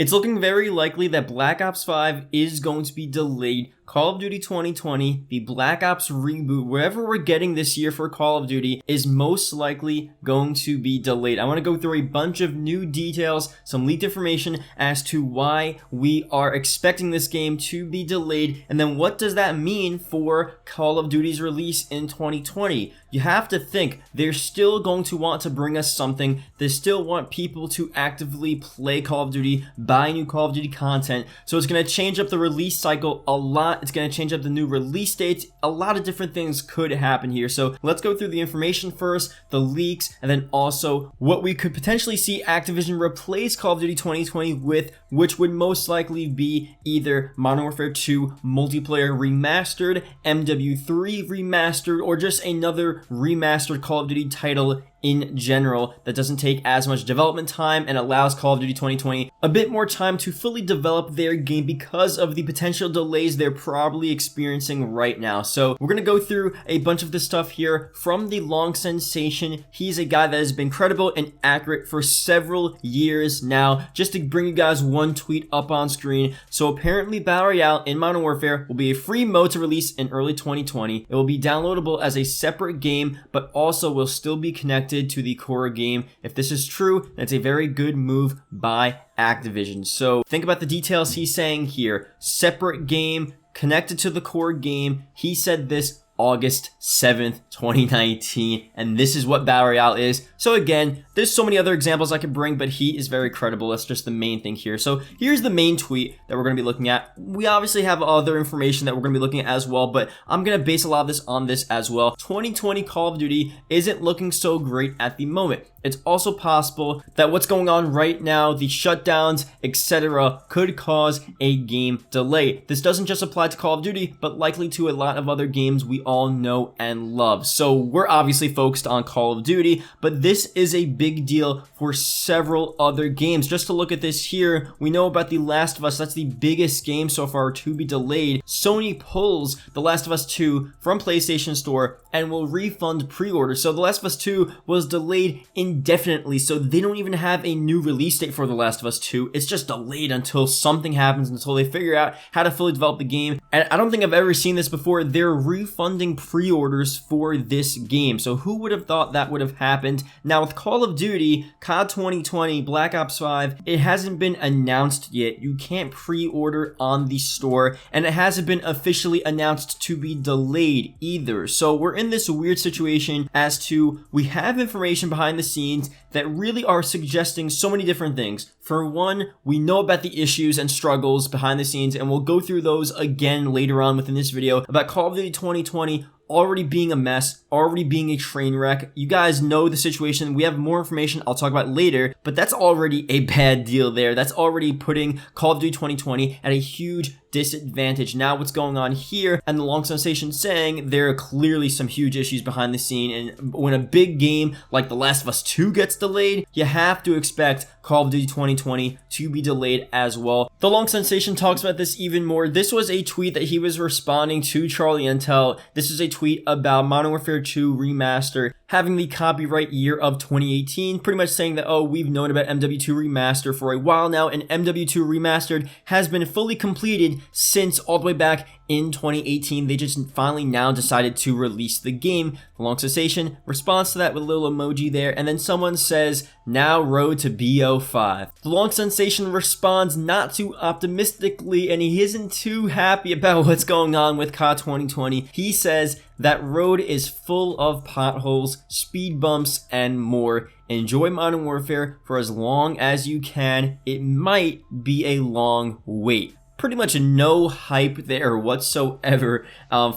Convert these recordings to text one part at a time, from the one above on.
It's looking very likely that Black Ops 5 is going to be delayed. Call of Duty 2020, the Black Ops reboot, wherever we're getting this year for Call of Duty, is most likely going to be delayed. I want to go through a bunch of new details, some leaked information as to why we are expecting this game to be delayed, and then what does that mean for Call of Duty's release in 2020? You have to think, they're still going to want to bring us something. They still want people to actively play Call of Duty, buy new Call of Duty content, so it's going to change up the release cycle a lot. It's going to change up the new release dates. A lot of different things could happen here. So let's go through the information first, the leaks, and then also what we could potentially see Activision replace Call of Duty 2020 with, which would most likely be either Modern Warfare 2 multiplayer remastered, MW3 remastered, or just another remastered Call of Duty title in general that doesn't take as much development time and allows Call of Duty 2020 a bit more time to fully develop their game because of the potential delays they're probably experiencing right now. So we're gonna go through a bunch of this stuff here from the Long Sensation. He's a guy that has been credible and accurate for several years now. Just to bring you guys one tweet up on screen. So apparently Battle Royale in Modern Warfare will be a free mode to release in early 2020. It will be downloadable as a separate game, but also will still be connected to the core game. If this is true, that's a very good move by Activision. So think about the details he's saying here. Separate game, connected to the core game. He said this August 7th, 2019, and this is what Battle Royale is. So again, there's so many other examples I could bring, but he is very credible. That's just the main thing here. So here's the main tweet that we're going to be looking at. We obviously have other information that we're going to be looking at as well, but I'm going to base a lot of this on this as well. 2020 Call of Duty isn't looking so great at the moment. It's also possible that what's going on right now, the shutdowns, etc., could cause a game delay. This doesn't just apply to Call of Duty, but likely to a lot of other games we all know and love. So we're obviously focused on Call of Duty, but this is a big deal for several other games. Just to look at this here, we know about The Last of Us. That's the biggest game so far to be delayed. Sony pulls The Last of Us 2 from PlayStation Store and will refund pre-order. So The Last of Us 2 was delayed indefinitely, so they don't even have a new release date for The Last of Us 2. It's just delayed until something happens, until they figure out how to fully develop the game. And I don't think I've ever seen this before. They're refunding pre-orders for this game. So who would have thought that would have happened? Now with Call of Duty, COD 2020, Black Ops 5, it hasn't been announced yet. You can't pre-order on the store, and it hasn't been officially announced to be delayed either. So we're in this weird situation as to, we have information behind the scenes that really are suggesting so many different things. For one, we know about the issues and struggles behind the scenes, and we'll go through those again later on within this video about Call of Duty 2020 already being a mess, already being a train wreck. You guys know the situation. We have more information I'll talk about later, but that's already a bad deal there. That's already putting Call of Duty 2020 at a huge disadvantage. Now what's going on here, and the Long Sensation saying there are clearly some huge issues behind the scene, and when a big game like The Last of Us 2 gets delayed, you have to expect Call of Duty 2020 to be delayed as well. The Long Sensation talks about this even more. This was a tweet that he was responding to Charlie Intel. This is a tweet about Modern Warfare 2 Remaster having the copyright year of 2018, pretty much saying that, oh, we've known about MW2 Remaster for a while now, and MW2 Remastered has been fully completed since all the way back in 2018. They just finally now decided to release the game. The Long Sensation responds to that with a little emoji there, and then someone says, now road to BO5. The Long Sensation responds not too optimistically, and he isn't too happy about what's going on with COD 2020. He says that road is full of potholes, speed bumps, and more. Enjoy Modern Warfare for as long as you can. It might be a long wait. Pretty much no hype there whatsoever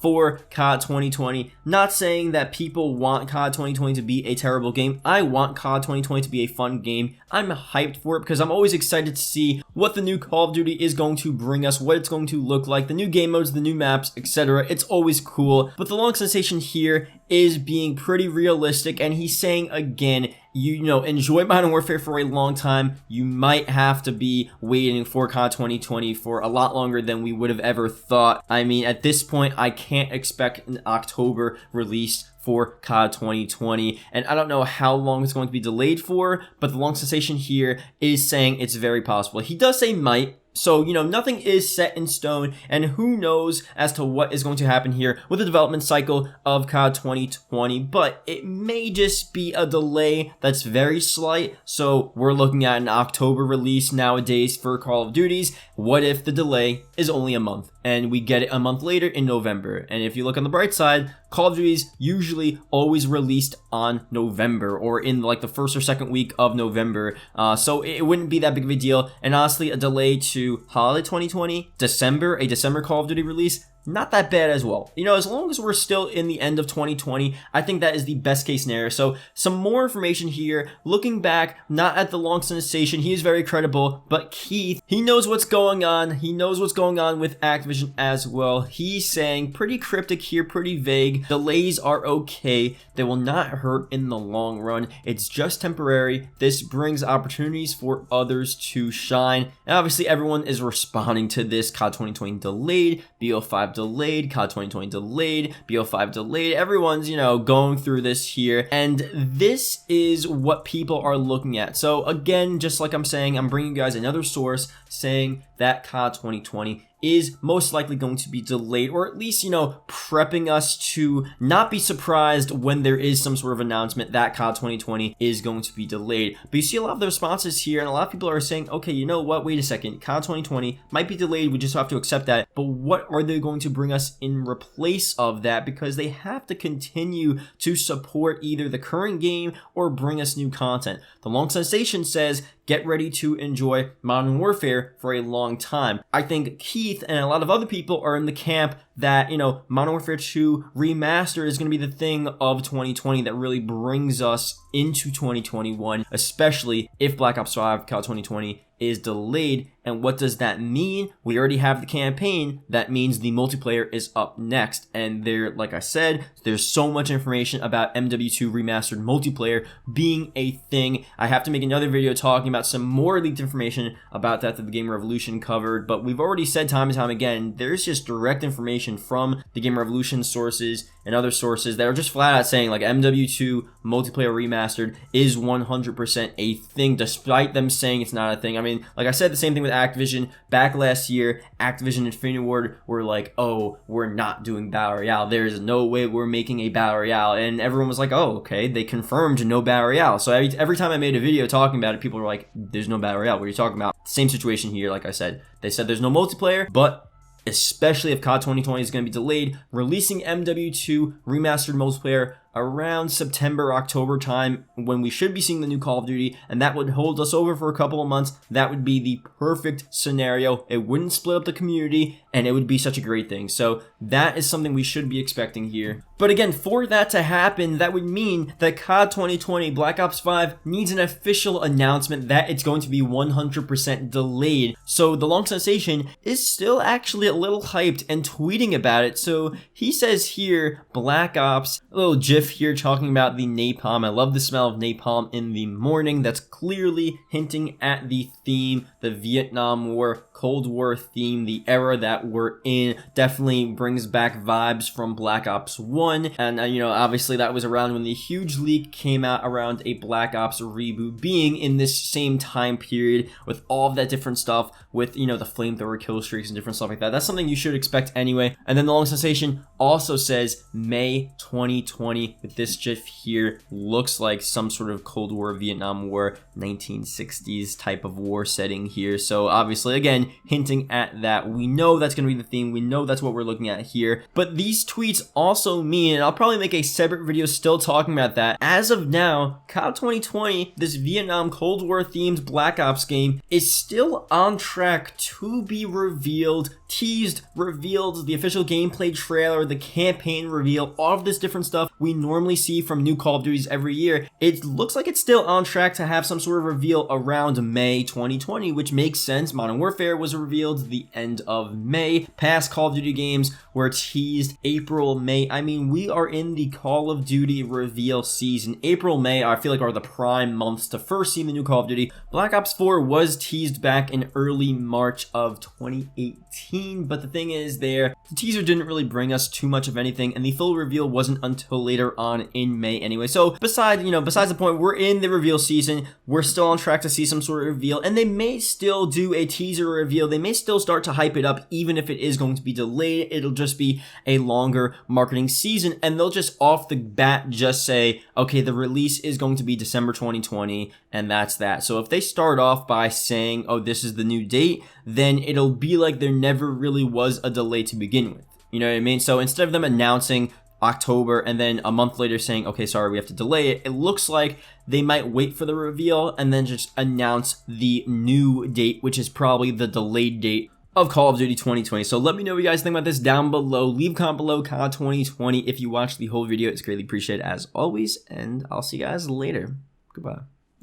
for COD 2020. Not saying that people want COD 2020 to be a terrible game. I want COD 2020 to be a fun game. I'm hyped for it because I'm always excited to see what the new Call of Duty is going to bring us, what it's going to look like, the new game modes, the new maps, etc. It's always cool. But the Long Sensation here is being pretty realistic, and he's saying again, you know, enjoy Modern Warfare for a long time, you might have to be waiting for COD 2020 for a lot longer than we would have ever thought. I mean, at this point, I can't expect an October release for COD 2020, and I don't know how long it's going to be delayed for, but the long sensation here is saying it's very possible. He does say might, so, you know, nothing is set in stone, and who knows as to what is going to happen here with the development cycle of COD 2020, but it may just be a delay that's very slight. So we're looking at an October release nowadays for Call of Duties. What if the delay is only a month and we get it a month later in November? And if you look on the bright side, Call of Duty's usually always released on November or in like the first or second week of November, so it wouldn't be that big of a deal. And honestly, a delay to holiday 2020, a December Call of Duty release, not that bad as well. You know, as long as we're still in the end of 2020, I think that is the best case scenario. So some more information here. Looking back, not at the long sensation, he is very credible, but Keith, he knows what's going on. He knows what's going on with Activision as well. He's saying pretty cryptic here, pretty vague. Delays are okay. They will not hurt in the long run. It's just temporary. This brings opportunities for others to shine. And obviously everyone is responding to this. COD 2020 delayed, BO5 delayed, COD 2020 delayed, BO5 delayed. Everyone's, you know, going through this here, and this is what people are looking at. So again, just like I'm saying, I'm bringing you guys another source saying that COD 2020 is most likely going to be delayed, or at least, you know, prepping us to not be surprised when there is some sort of announcement that COD 2020 is going to be delayed. But you see a lot of the responses here, and a lot of people are saying, okay, you know what, wait a second, COD 2020 might be delayed, we just have to accept that, but what are they going to bring us in replace of that? Because they have to continue to support either the current game or bring us new content. The long sensation says, get ready to enjoy Modern Warfare for a long time. I think Keith and a lot of other people are in the camp that, you know, Modern Warfare 2 Remastered is going to be the thing of 2020 that really brings us into 2021, especially if Black Ops 5 COD 2020 is delayed. And what does that mean? We already have the campaign. That means the multiplayer is up next. And there, like I said, there's so much information about MW2 Remastered multiplayer being a thing. I have to make another video talking about some more leaked information about that the Game Revolution covered, but we've already said time and time again, there's just direct information from the Game Revolution sources and other sources that are just flat out saying like MW2 multiplayer remastered is 100% a thing, despite them saying it's not a thing. I mean, like I said, the same thing with Activision. Back last year, Activision and Infinity Ward were like, oh, we're not doing Battle Royale. There's no way we're making a Battle Royale. And everyone was like, oh, okay, they confirmed no Battle Royale. So every time I made a video talking about it, people were like, there's no Battle Royale. What are you talking about? Same situation here, like I said. They said there's no multiplayer, but especially if COD 2020 is going to be delayed, releasing MW2 Remastered multiplayer around September, October time when we should be seeing the new Call of Duty, and that would hold us over for a couple of months. That would be the perfect scenario. It wouldn't split up the community, and it would be such a great thing. So that is something we should be expecting here. But again, for that to happen, that would mean that COD 2020 Black Ops 5 needs an official announcement that it's going to be 100% delayed. So the long sensation is still actually a little hyped and tweeting about it. So he says here, Black Ops, a little GIF here talking about the napalm. I love the smell of napalm in the morning. That's clearly hinting at the theme, the Vietnam War, Cold War theme, the era that we're in. Definitely brings back vibes from Black Ops 1. And, you know, obviously that was around when the huge leak came out around a Black Ops reboot being in this same time period with all of that different stuff with, you know, the flamethrower kill streaks and different stuff like that. That's something you should expect anyway. And then the long sensation also says May 2020 with this GIF here. Looks like some sort of Cold War, Vietnam War, 1960s type of war setting here. So obviously, again, hinting at that. We know that's going to be the theme. We know that's what we're looking at here. But these tweets also mean, and I'll probably make a separate video still talking about that, as of now, COD 2020, this Vietnam Cold War themed Black Ops game, is still on track to be revealed, teased, revealed, the official gameplay trailer, the campaign reveal, all of this different stuff. We normally see from new Call of Duties every year, it looks like it's still on track to have some sort of reveal around May 2020, which makes sense. Modern Warfare was revealed the end of May. Past Call of Duty games were teased April, May. I mean, we are in the Call of Duty reveal season. April, May, I feel like are the prime months to first see the new Call of Duty. Black Ops 4 was teased back in early March of 2018, but the thing is the teaser didn't really bring us too much of anything, and the full reveal wasn't until later on in May anyway. So besides the point, we're in the reveal season. We're still on track to see some sort of reveal, and they may still do a teaser reveal. They may still start to hype it up, even if it is going to be delayed. It'll just be a longer marketing season, and they'll just off the bat just say, okay, the release is going to be December 2020, and that's that. So if they start off by saying, oh, this is the new date, then it'll be like there never really was a delay to begin with. You know what I mean? So instead of them announcing October and then a month later saying, okay, sorry, we have to delay it, it looks like they might wait for the reveal and then just announce the new date, which is probably the delayed date of Call of Duty 2020. So let me know what you guys think about this down below. Leave a comment below, COD 2020. If you watched the whole video, it's greatly appreciated as always, and I'll see you guys later. Goodbye.